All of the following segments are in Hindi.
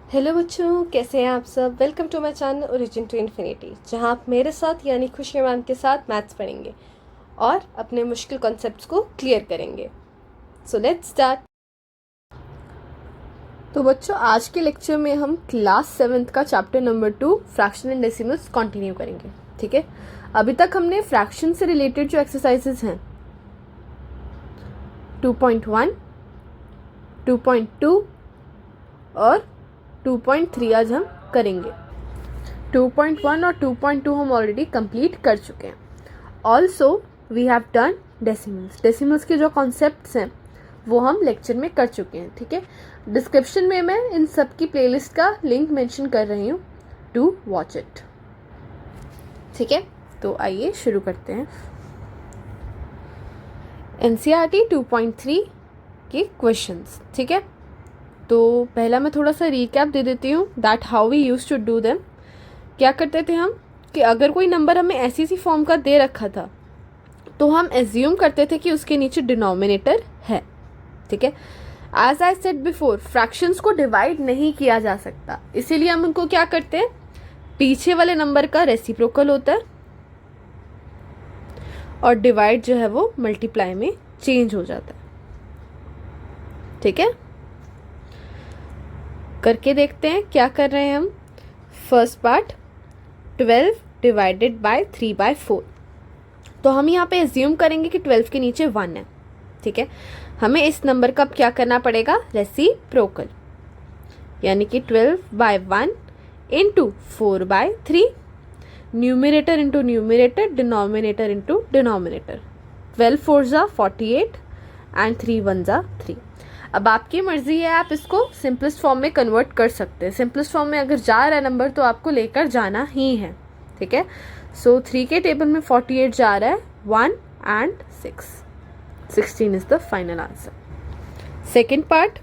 हेलो बच्चों, कैसे हैं आप सब। Welcome to my channel origin to infinity, जहां आप मेरे साथ यानी खुशी मैम के साथ मैथ्स पढ़ेंगे और अपने मुश्किल कॉन्सेप्ट्स को क्लियर करेंगे। So let's start. तो बच्चों, आज के लेक्चर में हम क्लास 7th का chapter number 2 fraction and decimals continue करेंगे। ठीक है, अभी तक हमने फ्रैक्शन से रिलेटेड जो एक्सरसाइजेज हैं 2.1, 2.2 और 2.3 आज हम करेंगे। 2.1 और 2.2 हम ऑलरेडी कंप्लीट कर चुके हैं। Also we have done decimals. Decimals के जो कॉन्सेप्ट्स हैं वो हम लेक्चर में कर चुके हैं। ठीक है, डिस्क्रिप्शन में मैं इन सब की प्लेलिस्ट का लिंक मेंशन कर रही हूँ टू वॉच इट। ठीक है, तो आइए शुरू करते हैं। NCERT 2.3 के क्वेश्चंस। ठीक है, तो पहला मैं थोड़ा सा रिकैप दे देती हूँ that how we use to do them. क्या करते थे हम कि अगर कोई नंबर हमें ऐसी सी फॉर्म का दे रखा था तो हम एज्यूम करते थे कि उसके नीचे डिनोमिनेटर है। ठीक है, as I said before, fractions को डिवाइड नहीं किया जा सकता, इसीलिए हम उनको क्या करते हैं, पीछे वाले नंबर का रेसिप्रोकल होता है और डिवाइड जो है वो मल्टीप्लाई में चेंज हो जाता है। ठीक है, करके देखते हैं क्या कर रहे हैं हम। First part 12 divided by 3/4। तो हम यहाँ पे एज्यूम करेंगे कि 12 के नीचे 1 है। ठीक है, हमें इस नंबर का क्या करना पड़ेगा, रेसिप्रोकल, यानी कि 12/1 into 4/3, numerator into numerator, denominator into denominator. 12 4 ज़ा 48 एंड 3 1 ज़ा 3। अब आपकी मर्जी है, आप इसको सिंपलेस्ट फॉर्म में कन्वर्ट कर सकते हैं। सिंपलेस्ट फॉर्म में अगर जा रहा है नंबर तो आपको लेकर जाना ही है। ठीक है, सो 3 के टेबल में 48 जा रहा है, 1 and 6, 16 is the final answer. Second part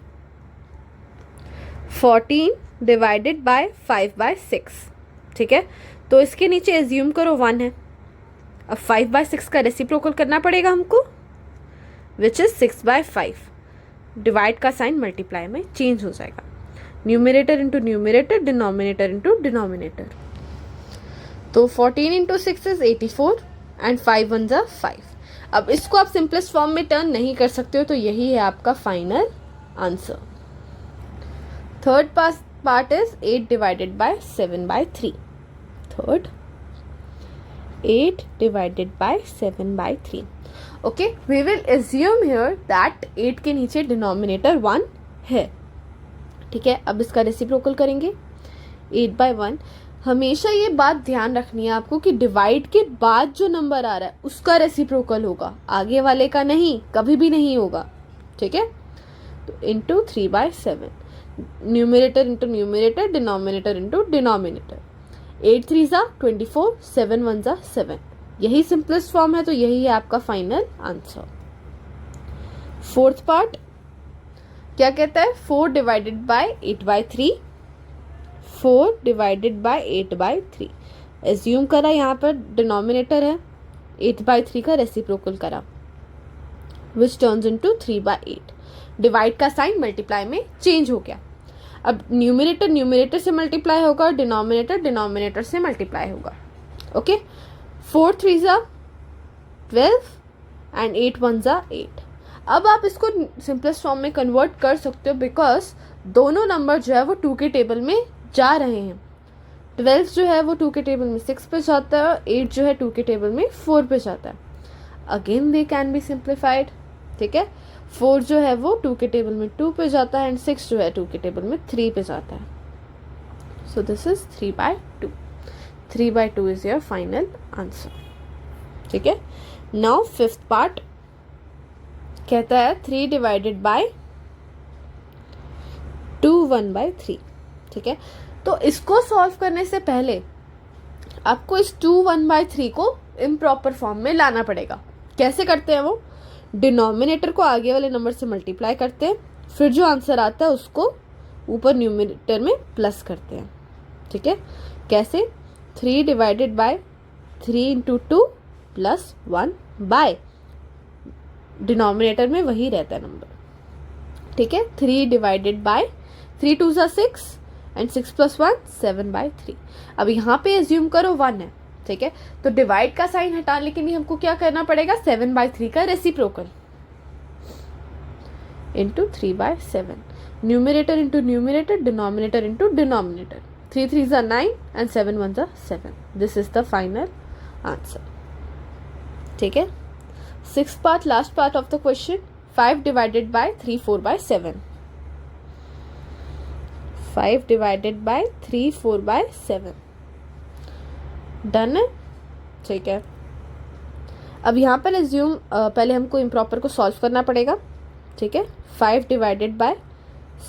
14 divided by 5/6। ठीक है, तो इसके नीचे एज्यूम करो 1 है। अब 5/6 का रेसिप्रोकल करना पड़ेगा हमको, विच इज 6/5। डिवाइड का साइन मल्टीप्लाई में चेंज हो जाएगा, numerator into numerator, denominator into denominator. तो 14 इंटू 6 इज 84 एंड 5 1 ज़ा 5। अब इसको आप सिंपलेस्ट फॉर्म में टर्न नहीं कर सकते हो, तो यही है आपका final answer. Third part is 8 divided by 7/3। Third 8 divided by 7/3। Okay, we will assume here that 8 के नीचे डिनोमिनेटर 1 है। ठीक है, अब इसका रेसिप्रोकल करेंगे 8/1। हमेशा ये बात ध्यान रखनी है आपको कि डिवाइड के बाद जो नंबर आ रहा है उसका रेसिप्रोकल होगा, आगे वाले का नहीं, कभी भी नहीं होगा। ठीक है, तो into 3/7, numerator into numerator, denominator into denominator. 8 3 ज़ा 24, 7 1 ज़ा 7। यही सिंपलेस्ट फॉर्म है, तो यही है आपका फाइनल आंसर। फोर्थ पार्ट क्या कहता है, 4 divided by 8/3। 4 divided by 8/3 assume करा, यहाँ पर डिनोमिनेटर है, 8/3 का रेसिप्रोकल करा, विच टर्न्स इनटू 3/8। डिवाइड का साइन मल्टीप्लाई में चेंज हो गया। अब न्यूमिनेटर न्यूमिनेटर से मल्टीप्लाई होगा, डिनोमिनेटर डिनोमिनेटर से मल्टीप्लाई होगा। ओके, 4 3 ज़ा 12 एंड 8 1 ज़ा 8। अब आप इसको सिंपलेस्ट फॉर्म में कन्वर्ट कर सकते हो, बिकॉज दोनों नंबर जो है वो 2 के टेबल में जा रहे हैं। 12 जो है वो 2 के टेबल में 6 पे जाता है और 8 जो है 2 के टेबल में 4 पे जाता है। Again they can be simplified. ठीक है, 4 जो है वो 2 के टेबल में 2 पे जाता है एंड 6 जो है 2 के टेबल में 3 पे जाता है। So this is 3/2। 3/2 is your final answer. ठीक है, नाउ फिफ्थ पार्ट कहता है 3 डिवाइडेड बाय 2 1/3। ठीक है, तो इसको सॉल्व करने से पहले आपको इस 2 1/3 को इम्प्रॉपर फॉर्म में लाना पड़ेगा। कैसे करते हैं वो, डिनोमिनेटर को आगे वाले नंबर से मल्टीप्लाई करते हैं, फिर जो आंसर आता है उसको ऊपर न्यूमिनेटर में प्लस करते हैं। ठीक है, कैसे, 3 divided by 3 into 2 plus 1 by, denominator में वही रहता है नंबर। ठीक है, 3 डिवाइडेड बाय 3 2 ज़ा 6 एंड 6 + 1 7/3। अब यहाँ पे एज्यूम करो 1 है, ठीक है, तो डिवाइड का साइन हटाने के लिए हमको क्या करना पड़ेगा, 7/3 का reciprocal into 3/7, numerator into numerator, denominator into denominator, 3 3s are 9 and 7 1s are 7। This is the final answer, ठीक है। 6th part, last part of the question, 5 divided by 3 4/7, 5 divided by 3 4/7, done है, ठीक है। अब यहाँ पर एज्यूम पहले हमको इम्प्रॉपर को सॉल्व करना पड़ेगा, ठीक है। 5 divided by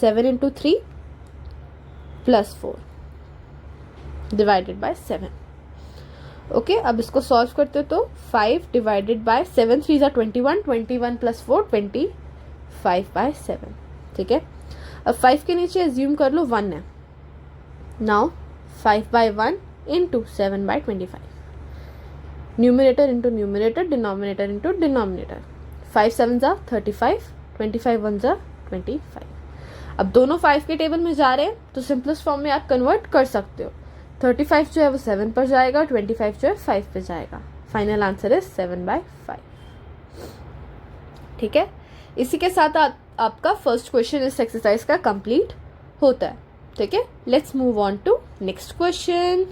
7 into 3 plus 4 divided by 7। Okay, अब इसको सॉल्व करते हो तो 5 divided by 7 3s are 21, 21 plus 4 25/7, ठीक है। अब 5 के नीचे एज्यूम कर लो 1 है, now 5/1 into 7/25, numerator into numerator, denominator into denominator, 5 7s are 35, 25 1s are 25। अब दोनों 5 के टेबल में जा रहे हैं तो सिंपलेस्ट फॉर्म में आप कन्वर्ट कर सकते हो, 35 जो है वो 7 पर जाएगा, 25 जो है 5 पर जाएगा, फाइनल आंसर इज 7/5, ठीक है। इसी के साथ आपका फर्स्ट क्वेश्चन इस एक्सरसाइज का कंप्लीट होता है, ठीक है। Let's move on to next question.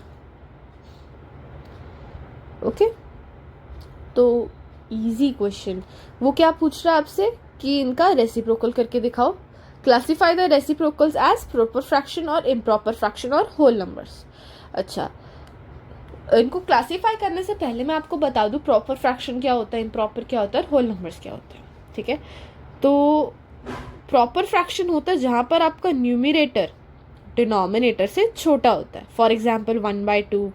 Okay, तो इजी क्वेश्चन, वो क्या पूछ रहा है आपसे कि इनका रेसिप्रोकल करके दिखाओ, classify the reciprocals as proper fraction और इम्प्रॉपर फ्रैक्शन और होल नंबर्स। अच्छा, इनको क्लासिफाई करने से पहले मैं आपको बता दूं प्रॉपर फ्रैक्शन क्या होता है, इम्प्रॉपर क्या होता है, होल नंबर्स क्या होते हैं, ठीक है। तो प्रॉपर फ्रैक्शन होता है जहां पर आपका न्यूमिनेटर डिनोमिनेटर से छोटा होता है, फॉर एग्जाम्पल 1/2,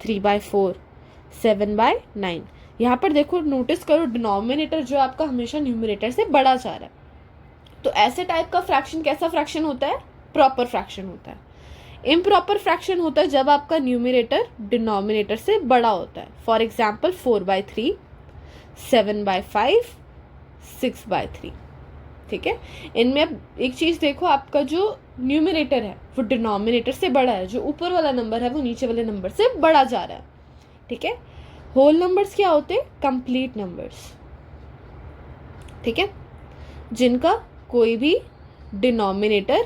3/4, 7/9। यहाँ पर देखो, नोटिस करो डिनोमिनेटर जो आपका हमेशा न्यूमिनेटर से बड़ा जा रहा है, तो ऐसे टाइप का फ्रैक्शन कैसा फ्रैक्शन होता है, प्रॉपर फ्रैक्शन होता है। इम्प्रॉपर फ्रैक्शन होता है जब आपका न्यूमिनेटर डिनोमिनेटर से बड़ा होता है, फॉर एग्जाम्पल 4/3, 7/5, 6/3, ठीक है। इनमें अब एक चीज देखो, आपका जो न्यूमिनेटर है वो डिनोमिनेटर से बड़ा है, जो ऊपर वाला नंबर है वो नीचे वाले नंबर से बड़ा जा रहा है, ठीक है। होल नंबर्स क्या होते हैं, कंप्लीट नंबर्स, ठीक है, जिनका कोई भी डिनोमिनेटर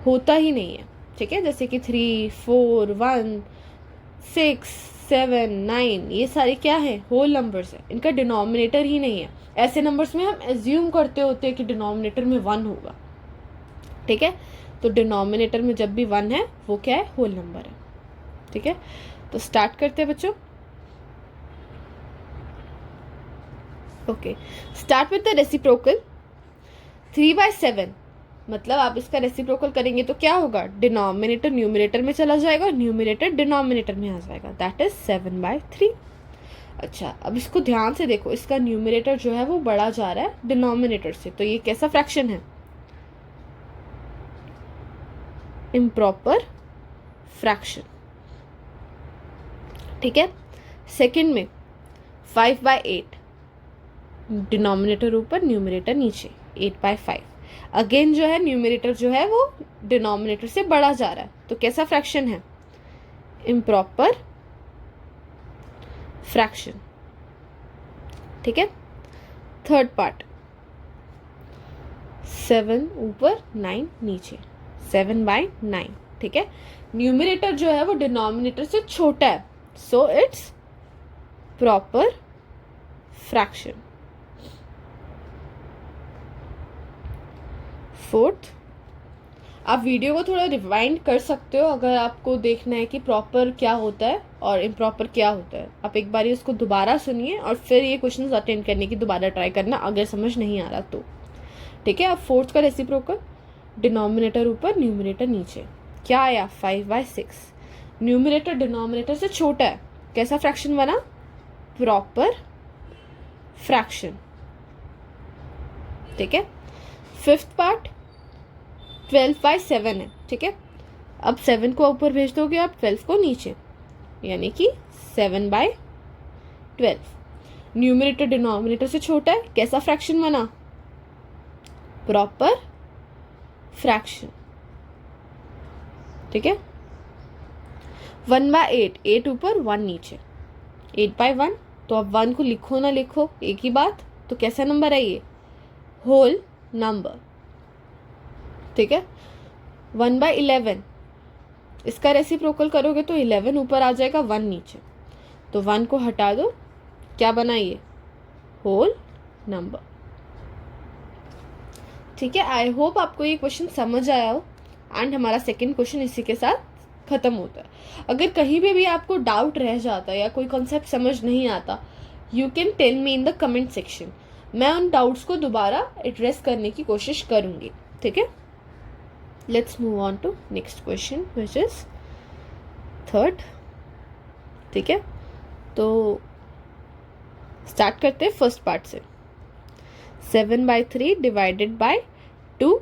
होता ही नहीं है, ठीक है, जैसे कि 3 4 1 6 7 9, ये सारे क्या है, होल नंबर्स है, इनका डिनोमिनेटर ही नहीं है। ऐसे नंबर्स में हम एज्यूम करते होते हैं कि डिनोमिनेटर में 1 होगा, ठीक है। तो डिनोमिनेटर में जब भी 1 है वो क्या है, होल नंबर है, ठीक है। तो स्टार्ट करते हैं बच्चों। Okay, start with the reciprocal 3/7, मतलब आप इसका रेसिप्रोकल करेंगे तो क्या होगा, डिनोमिनेटर न्यूमिनेटर में चला जाएगा, न्यूमिनेटर डिनोमिनेटर में आ जाएगा, दैट इज 7/3। अच्छा, अब इसको ध्यान से देखो, इसका न्यूमिनेटर जो है वो बढ़ा जा रहा है डिनोमिनेटर से, तो ये कैसा फ्रैक्शन है, इम्प्रॉपर फ्रैक्शन, ठीक है। सेकंड में 5/8, डिनोमिनेटर ऊपर न्यूमिनेटर नीचे, 8/5, अगेन जो है न्यूमिनेटर जो है वो डिनोमिनेटर से बढ़ा जा रहा है, तो कैसा फ्रैक्शन है, इम्प्रॉपर फ्रैक्शन, ठीक है। थर्ड पार्ट, 7 ऊपर 9 नीचे, 7/9, ठीक है। न्यूमिनेटर जो है वो डिनोमिनेटर से छोटा है, so it's proper fraction. Fourth, आप वीडियो को थोड़ा रिवाइंड कर सकते हो अगर आपको देखना है कि प्रॉपर क्या होता है और इम्प्रॉपर क्या होता है। आप एक बार उसको दोबारा सुनिए और फिर ये क्वेश्चन अटेंड करने की दोबारा ट्राई करना अगर समझ नहीं आ रहा तो, ठीक है। अब फोर्थ का रेसिप्रोकल, डिनोमिनेटर ऊपर न्यूमिनेटर नीचे, क्या आया 5/6, न्यूमिनेटर डिनोमिनेटर से छोटा है, कैसा फ्रैक्शन बना, प्रॉपर फ्रैक्शन, ठीक है। फिफ्थ पार्ट 12/7 है, ठीक है। अब 7 को ऊपर भेज दोगे आप, 12 को नीचे, यानी कि 7/12, न्यूमिनेटर डिनोमिनेटर से छोटा है, कैसा फ्रैक्शन बना, प्रॉपर फ्रैक्शन, ठीक है। 1/8, 8 ऊपर 1 नीचे, 8/1। तो अब 1 को लिखो ना लिखो एक ही बात, तो कैसा नंबर है ये, होल नंबर, ठीक है। 1/11, इसका रेसिप्रोकल करोगे तो 11 ऊपर आ जाएगा 1 नीचे, तो 1 को हटा दो, क्या बना ये, होल नंबर, ठीक है। आई होप आपको ये क्वेश्चन समझ आया हो, एंड हमारा सेकंड क्वेश्चन इसी के साथ खत्म होता है। अगर कहीं पे भी आपको डाउट रह जाता है या कोई कॉन्सेप्ट समझ नहीं आता, you can tell me in the comment section, मैं उन डाउट्स को दोबारा एड्रेस करने की कोशिश करूंगी, ठीक है। Let's move on to next question which is third, ठीक है। तो स्टार्ट करते हैं फर्स्ट पार्ट से। 7/3 डिवाइडेड बाय 2।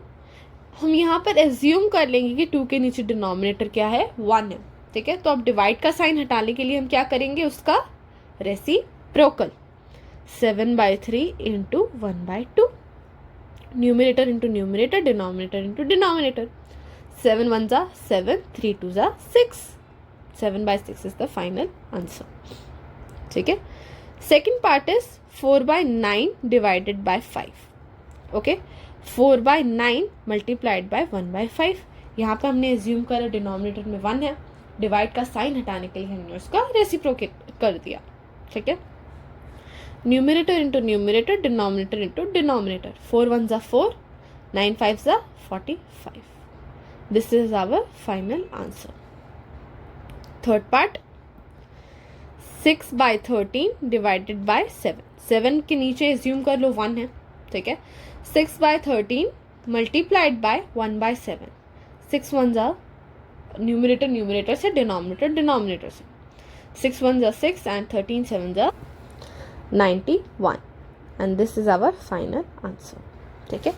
हम यहाँ पर एज्यूम कर लेंगे कि 2 के नीचे डिनोमिनेटर क्या है, 1 है, ठीक है। तो अब डिवाइड का साइन हटाने के लिए हम क्या करेंगे, उसका reciprocal, 7/3 into 1/2, numerator into numerator, denominator into denominator, 7 1 जा 7, 3 2 जा 6, 7/6 इज द फाइनल आंसर, ठीक है। Second part is 4/9 divided by 5, okay. 4/9 multiplied by 1/5। यहाँ पे हमने एज्यूम करा डिनोमिनेटर में 1 है, डिवाइड का साइन हटाने के लिए हमने उसका रेसिप्रोकेट कर दिया, ठीक है। Numerator into numerator, denominator into denominator, 4 1 जा 4, 9 5 जा 45। This is our final answer. Third part, 6/13 divided by 7। 7 के नीचे एज्यूम कर लो 1 है, ठीक है। 6/13 मल्टीप्लाइड बाय 1/7, 6 1 जा न्यूमिनेटर न्यूमिनेटर से, डिनोमिनेटर डिनोमिनेटर से, 6 1 जा 6 एंड 13 7 जा 91, and this is our final answer, ठीक है।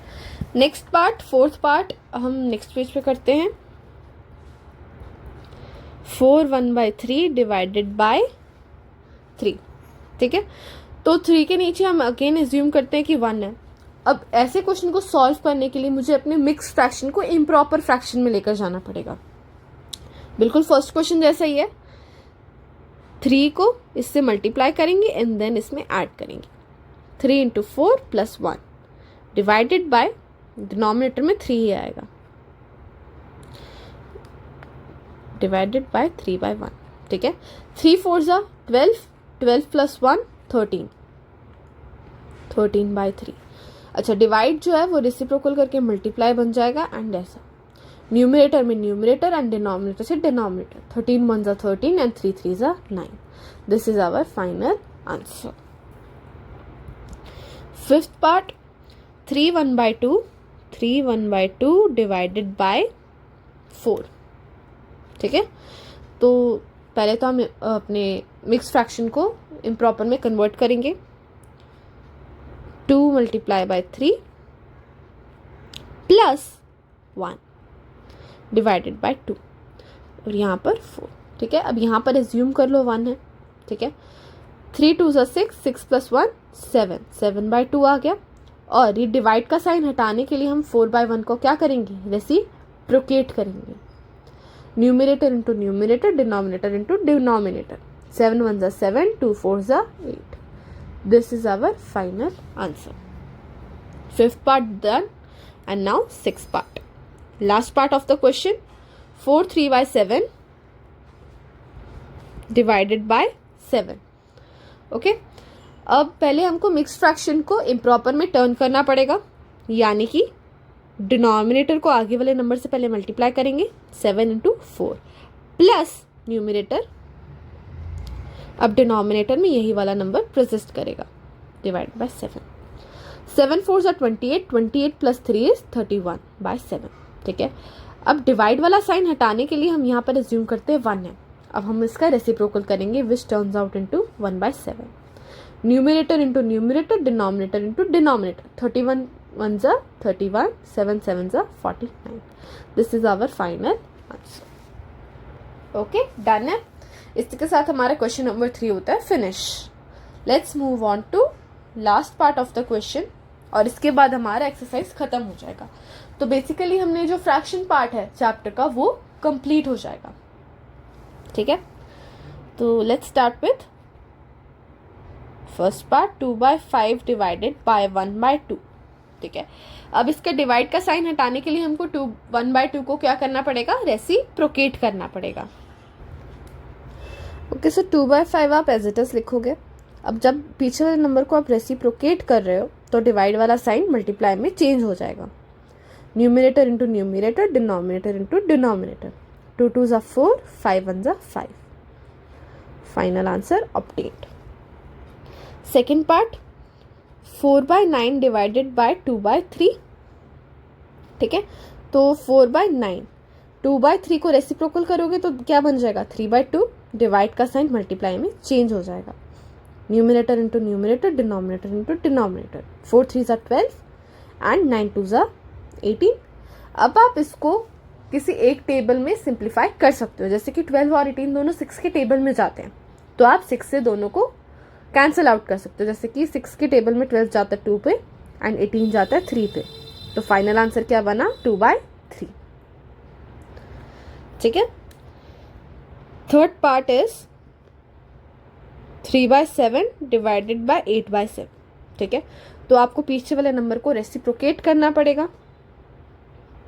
नेक्स्ट पार्ट, फोर्थ पार्ट हम नेक्स्ट पेज पे करते हैं। 4 1/3 डिवाइडेड बाय 3, ठीक है। तो 3 के नीचे हम अगेन एज्यूम करते हैं कि 1 है। अब ऐसे क्वेश्चन को सॉल्व करने के लिए मुझे अपने मिक्स फ्रैक्शन को इम्प्रॉपर फ्रैक्शन में लेकर जाना पड़ेगा, बिल्कुल फर्स्ट क्वेश्चन जैसा ही है। 3 को इससे मल्टीप्लाई करेंगे एंड देन इसमें ऐड करेंगे, 3 into 4 plus 1 divided bye, denominator में 3 ही आएगा, डिवाइडेड बाय 3/1, ठीक है। 3 4 जा 12, 12 प्लस 1 13, 13/3। अच्छा, डिवाइड जो है वो रेसिप्रोकल करके मल्टीप्लाई बन जाएगा, एंड ऐसा न्यूमिनेटर में न्यूमिनेटर एंड डिनोमिनेटर से डिनोमिनेटर, 13 1 जा 13 एंड 3 3 जा 9। This is our final answer. Fifth part, 3 1/2, 3 1/2 divided by 4, ठीक है। तो पहले तो हम अपने मिक्स फ्रैक्शन को इम्प्रॉपर में कन्वर्ट करेंगे, 2 multiply by 3 plus 1 divided by 2, और यहाँ पर 4, ठीक है। अब यहाँ पर एज्यूम कर लो 1 है, ठीक है। 3 2 जा 6, 6 प्लस 1 7, 7/2 आ गया। और ये डिवाइड का साइन हटाने के लिए हम 4/1 को क्या करेंगे, रेसिप्रोकेट करेंगे, numerator into numerator, denominator into denominator, 7 1 जा 7, 2 4 जा 8। This is our final answer. Fifth part done, and now sixth part, last part of the question. 4 3/7 divided by 7, okay. अब पहले हमको मिक्स फ्रैक्शन को इम्प्रॉपर में टर्न करना पड़ेगा, यानी कि डिनोमिनेटर को आगे वाले नंबर से पहले मल्टीप्लाई करेंगे, 7 इंटू 4 प्लस न्यूमिनेटर, अब डिनोमिनेटर में यही वाला नंबर प्रजिस्ट करेगा, डिवाइड बाय 7, 7 4 जा 28, 28 प्लस 3 इज 31/7, ठीक है। अब डिवाइड वाला साइन हटाने के लिए हम यहाँ पर एज्यूम करते हैं 1 है। अब हम इसका रेसिप्रोकल करेंगे, which turns out into 1/7, numerator into numerator, denominator into denominator, 31 1 जा 31, 7 7 जा 49। This is our final answer, okay, done है। इसके साथ हमारा क्वेश्चन नंबर 3 होता है finish. Let's move on to last part of the question, और इसके बाद हमारा एक्सरसाइज ख़त्म हो जाएगा। तो बेसिकली हमने जो फ्रैक्शन पार्ट है चैप्टर का वो कंप्लीट हो जाएगा। ठीक है, तो let's start with first part 2/5 divided by 1/2। ठीक है, अब इसका डिवाइड का साइन हटाने के लिए हमको 1/2 को क्या करना पड़ेगा, रेसिप्रोकेट करना पड़ेगा। ओके, सो 2/5 आप एज इट इज लिखोगे। अब जब पीछे वाले नंबर को आप रेसिप्रोकेट कर रहे हो तो डिवाइड वाला साइन मल्टीप्लाई में चेंज हो जाएगा। Numerator into numerator, denominator into denominator. 2 2s are 4, 5 1s are 5। Final answer obtained. Second part 4/9 divided by 2/3। ठीक है, तो 4/9 2/3 को रेसिप्रोकल करोगे तो क्या बन जाएगा, 3/2। डिवाइड का साइन मल्टीप्लाई में चेंज हो जाएगा। Numerator into numerator, denominator into denominator. 4 3s are 12 and 9 2s are 18। अब आप इसको किसी एक टेबल में सिंप्लीफाई कर सकते हो, जैसे कि 12 और 18 दोनों 6 के टेबल में जाते हैं, तो आप 6 से दोनों को कैंसिल आउट कर सकते हो। जैसे कि 6 के टेबल में 12 जाता है 2 पे एंड 18 जाता है 3 पे, तो फाइनल आंसर क्या बना, 2/3। ठीक है, third part is 3/7 divided bye 8/7। ठीक है, तो आपको पीछे वाले नंबर को रेसिप्रोकेट करना पड़ेगा।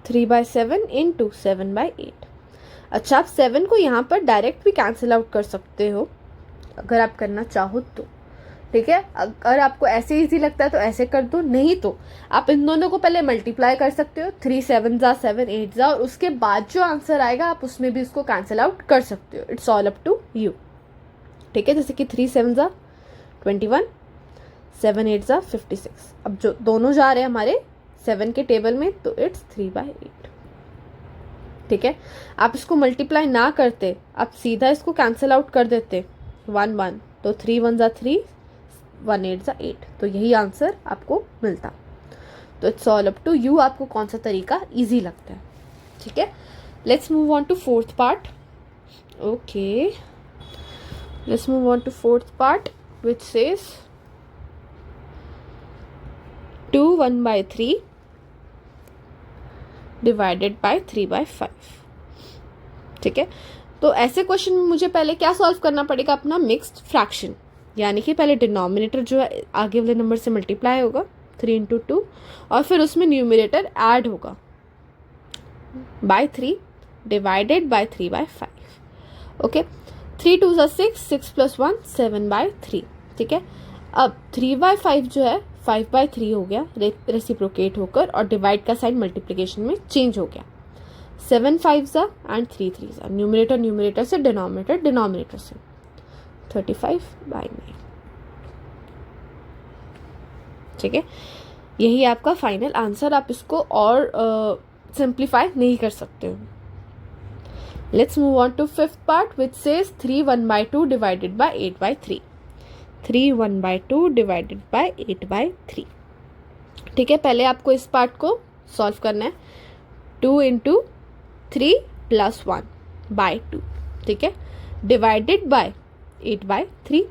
3/7 इंटू 7/8। अच्छा, आप 7 को यहाँ पर डायरेक्ट भी कैंसिल आउट कर सकते हो अगर आप करना चाहो तो। ठीक है, अगर आपको ऐसे इजी लगता है तो ऐसे कर दो, नहीं तो आप इन दोनों को पहले मल्टीप्लाई कर सकते हो। 3 7s are 7 8s are, और उसके बाद जो आंसर आएगा आप उसमें भी उसको कैंसिल आउट कर सकते हो। It's all up to you. ठीक है, जैसे कि 3 7s are 21, 7 8s are 56। अब जो दोनों जा रहे हैं हमारे 7 के टेबल में, तो इट्स 3/8। ठीक है, आप इसको मल्टीप्लाई ना करते, आप सीधा इसको कैंसिल आउट कर देते 1 1, तो 3 1s are 3, 1 8s are 8, तो यही आंसर आपको मिलता। तो it's all up to you, आपको कौन सा तरीका इजी लगता है। ठीक है, let's move on to fourth part. Okay, let's move on to fourth part which says 2 1/3 divided by 3/5। ठीक है, तो ऐसे क्वेश्चन में मुझे पहले क्या सॉल्व करना पड़ेगा, अपना मिक्स्ड फ्रैक्शन, यानी कि पहले डिनोमिनेटर जो है आगे वाले नंबर से मल्टीप्लाई होगा 3 इंटू 2, और फिर उसमें न्यूमिनेटर ऐड होगा by 3 divided by 3/5। Okay, 3 2s are 6, 6 + 1 7/3। ठीक है, अब 3/5 जो है 5/3 हो गया रेसिप्रोकेट होकर, और डिवाइड का साइन मल्टीप्लिकेशन में चेंज हो गया। 7 5s are and 3 3s are, numerator numerator से, डिनोमिनेटर डिनोमिनेटर से, 35/9। ठीक है, यही आपका फाइनल आंसर। आप इसको और सिंप्लीफाई नहीं कर सकते हो। Let's move on to fifth part which says 3 1/2 divided by 8/3। 3 1/2 divided by 8/3। ठीक है, पहले आपको इस पार्ट को सॉल्व करना है। 2 इंटू 3 + 1/2। ठीक है, डिवाइडेड बाय 8/3।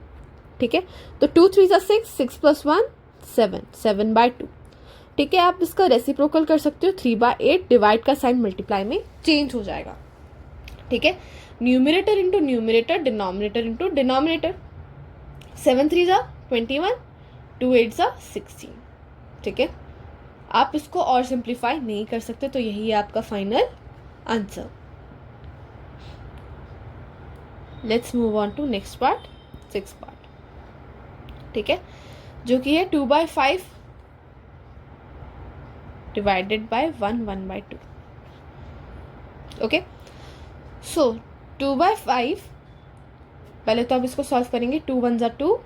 ठीक है, तो 2 3s are 6, 6 + 1 7, 7/2। ठीक है, आप इसका रेसिप्रोकल कर सकते हो 3/8, डिवाइड का साइन मल्टीप्लाई में चेंज हो जाएगा। ठीक है, numerator into numerator, denominator into denominator. 7 3s are 21, 2 8s are 16। ठीक है, आप इसको और सिंप्लीफाई नहीं कर सकते, तो यही है आपका final answer. Let's move on to next part, six part. ठीक है, जो कि है 2/5 डिवाइडेड बाय 1 1/2। ओके, सो 2/5 पहले तो आप इसको सॉल्व करेंगे। 2 1s are 2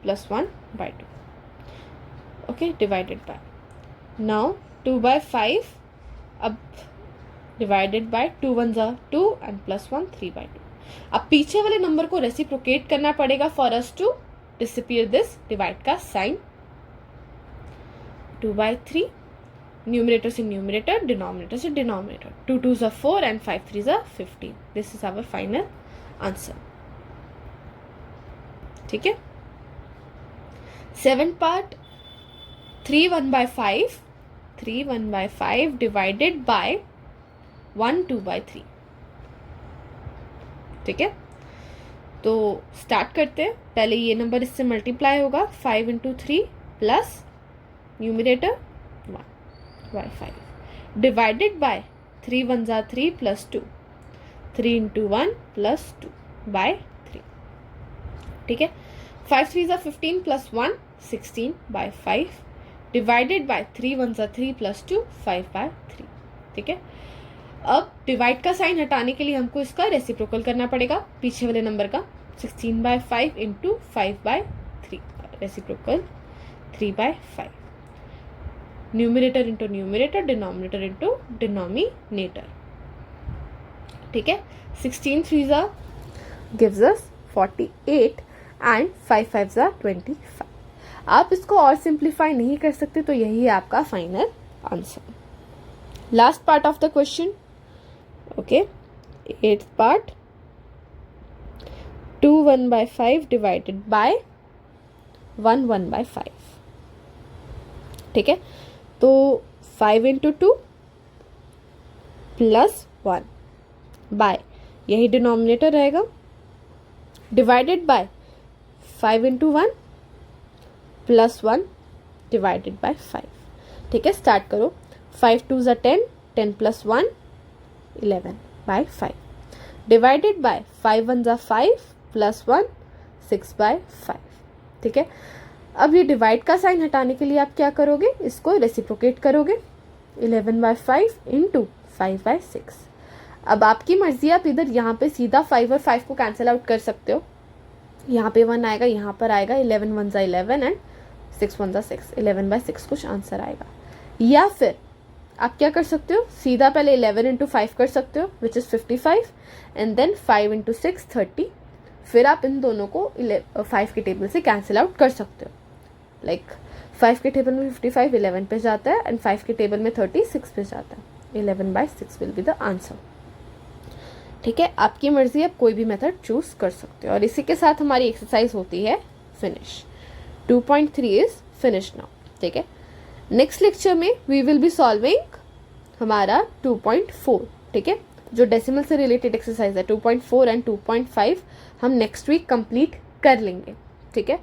+ 1/2। Okay, divided by, now 2/5 अब divided by 2 1s are 2 and +1 3/2। अब पीछे वाले नंबर को रेसिप्रोकेट करना पड़ेगा for us to disappear this divide का साइन। 2/3, न्यूमिनेटर से न्यूमिनेटर, डिनोमिनेटर से denominator. 2 2s are 4 and 5 3s are 15। This is our final answer. ठीक है, सेवेंथ पार्ट 3 1/5 डिवाइडेड बाय 1 2/3। ठीक है, तो स्टार्ट करते हैं। पहले ये नंबर इससे मल्टीप्लाई होगा, 5 × 3 plus numerator 1/5 divided by 3 1 = 3 plus 2, 3 × 1 plus 2/3। ठीक है, 5 3 = 15 प्लस 1 16/5 डिवाइडेड बाय 3 1 = 3 प्लस 2 5/3। ठीक है, अब डिवाइड का साइन हटाने के लिए हमको इसका रेसिप्रोकल करना पड़ेगा पीछे वाले नंबर का। 16/5 × 5/3 reciprocal 3/5। Numerator into numerator, denominator into denominator. ठीक है, 16 3 gives us 48 and 5 5 25। आप इसको और सिंप्लीफाई नहीं कर सकते, तो यही है आपका final answer. Last part of the question, okay, 8th part, 2 1/5 divided by 1 1/5। ठीक है, तो 5 × 2 प्लस 1 बाय, यही डिनोमिनेटर रहेगा, divided by 5 × 1 plus 1 divided bye 5। ठीक है, स्टार्ट करो। 5 2 = 10, 10 प्लस 1 11/5 डिवाइडेड बाय 5 1 = 5 प्लस 1 6/5। ठीक है, अब ये डिवाइड का साइन हटाने के लिए आप क्या करोगे, इसको रेसिप्रोकेट करोगे, 11/5 × 5/6। अब आपकी मर्जी, आप इधर यहाँ पे सीधा 5 और 5 को कैंसिल आउट कर सकते हो। यहाँ पे 1 आएगा, यहाँ पर आएगा, 11 1 = 11 एंड 6 1 = 6, 11/6 कुछ आंसर आएगा। या फिर आप क्या कर सकते हो, सीधा पहले 11 × 5 कर सकते हो विच इज़ 55 एंड देन 5 × 6 30। फिर आप इन दोनों को 5 के टेबल से कैंसिल आउट कर सकते हो। लाइक 5 के टेबल में 55 11 पे जाता है एंड 5 के टेबल में 30 6 पे जाता है। 11/6 विल बी द आंसर। ठीक है, आपकी मर्जी, आप कोई भी मेथड चूज कर सकते हो। और इसी के साथ हमारी एक्सरसाइज होती है फिनिश। 2.3 is finish now. ठीक है, नेक्स्ट लेक्चर में वी विल बी सॉल्विंग हमारा 2.4। ठीक है, जो डेसिमल से रिलेटेड एक्सरसाइज है 2.4 एंड 2.5 हम नेक्स्ट वीक कंप्लीट कर लेंगे। ठीक है,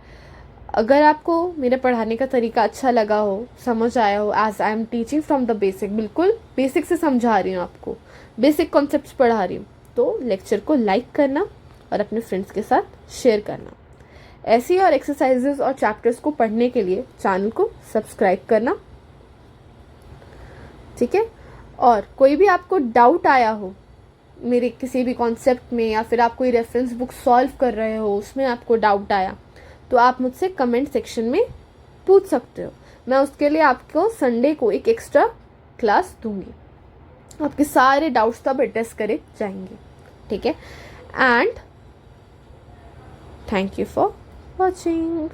अगर आपको मेरे पढ़ाने का तरीका अच्छा लगा हो, समझ आया हो, as I am teaching from the basic, बिल्कुल बेसिक से समझा रही हूँ आपको, बेसिक कॉन्सेप्ट्स पढ़ा रही हूँ, तो लेक्चर को लाइक करना और अपने फ्रेंड्स के साथ शेयर करना। ऐसी और एक्सरसाइजेस और चैप्टर्स को पढ़ने के लिए चैनल को सब्सक्राइब करना। ठीक है, और कोई भी आपको डाउट आया हो मेरे किसी भी कॉन्सेप्ट में, या फिर आप कोई रेफरेंस बुक सॉल्व कर रहे हो उसमें आपको डाउट आया, तो आप मुझसे कमेंट सेक्शन में पूछ सकते हो। मैं उसके लिए आपको संडे को एक एक्स्ट्रा क्लास दूंगी, आपके सारे डाउट्स तब एड्रेस करे जाएंगे। ठीक है, and thank you for watching.